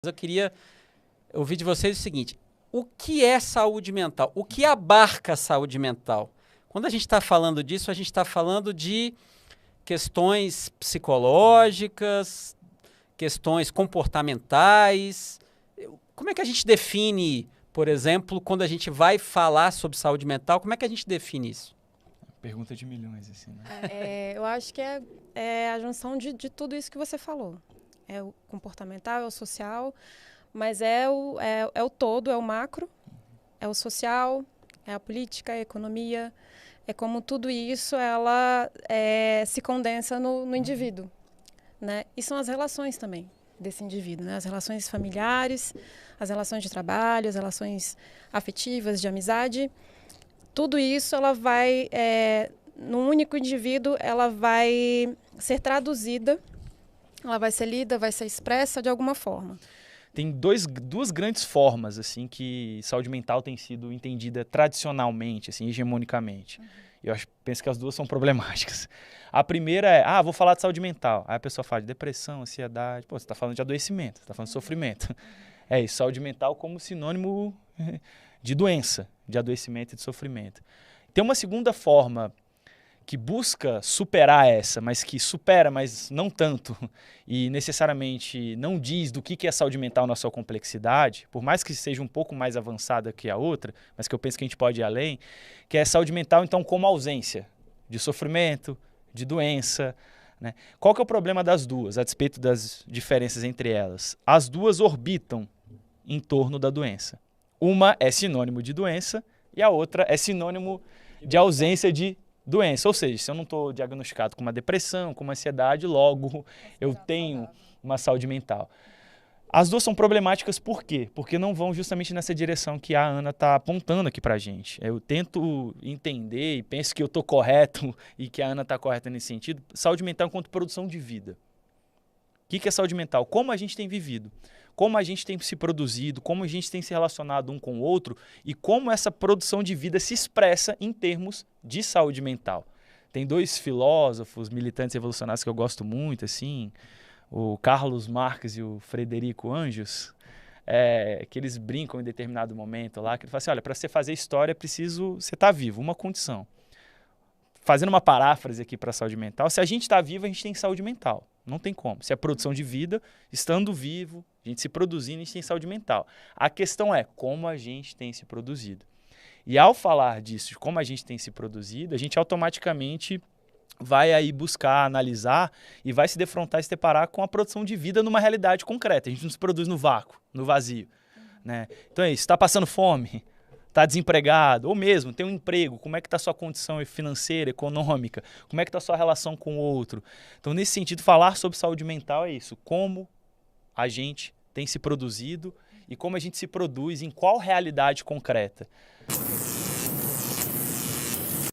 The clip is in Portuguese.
Eu queria ouvir de vocês o seguinte: o que é saúde mental? O que abarca a saúde mental? Quando a gente está falando disso, a gente está falando de questões psicológicas, questões comportamentais. Como é que a gente define, por exemplo, quando a gente vai falar sobre saúde mental, como é que a gente define isso? Pergunta de milhões, assim, né? Eu acho que é a junção de tudo isso que você falou. É o comportamental, é o social, mas é o todo, é o macro, é o social, é a política, é a economia. É como tudo isso se condensa no indivíduo, né? E são as relações também desse indivíduo, né? As relações familiares, as relações de trabalho, as relações afetivas, de amizade. Tudo isso ela vai, num único indivíduo, ela vai ser traduzida, ela vai ser lida, vai ser expressa de alguma forma. Tem duas grandes formas, assim, que saúde mental tem sido entendida tradicionalmente, assim, hegemonicamente. Eu penso que as duas são problemáticas. A primeira é, vou falar de saúde mental. Aí a pessoa fala de depressão, ansiedade. Pô, você está falando de adoecimento, você está falando de sofrimento. É isso, saúde mental como sinônimo de doença, de adoecimento e de sofrimento. Tem uma segunda forma que busca superar essa, mas que supera, mas não tanto, e necessariamente não diz do que é saúde mental na sua complexidade, por mais que seja um pouco mais avançada que a outra, mas que eu penso que a gente pode ir além, que é saúde mental, então, como ausência de sofrimento, de doença, né? Qual que é o problema das duas, a despeito das diferenças entre elas? As duas orbitam em torno da doença. Uma é sinônimo de doença e a outra é sinônimo de ausência de doença, ou seja, se eu não estou diagnosticado com uma depressão, com uma ansiedade, logo eu tenho uma saúde mental. As duas são problemáticas por quê? Porque não vão justamente nessa direção que a Ana está apontando aqui para a gente. Eu tento entender e penso que eu estou correto e que a Ana está correta nesse sentido. Saúde mental enquanto produção de vida. O que é saúde mental? Como a gente tem vivido, como a gente tem se produzido, como a gente tem se relacionado um com o outro e como essa produção de vida se expressa em termos de saúde mental. Tem dois filósofos, militantes revolucionários que eu gosto muito, assim, o Carlos Marx e o Frederico Anjos, que eles brincam em determinado momento lá, que ele fala assim, olha, para você fazer história é preciso você estar vivo, uma condição. Fazendo uma paráfrase aqui para a saúde mental, se a gente está vivo, a gente tem saúde mental. Não tem como. Se é produção de vida, estando vivo, a gente se produzindo, a gente tem saúde mental. A questão é como a gente tem se produzido. E ao falar disso, de como a gente tem se produzido, a gente automaticamente vai aí buscar, analisar e vai se defrontar e se deparar com a produção de vida numa realidade concreta. A gente não se produz no vácuo, no vazio, né? Então é isso, está passando fome? Está desempregado, ou mesmo tem um emprego, como é que está a sua condição financeira, econômica, como é que está a sua relação com o outro. Então, nesse sentido, falar sobre saúde mental é isso, como a gente tem se produzido e como a gente se produz, em qual realidade concreta.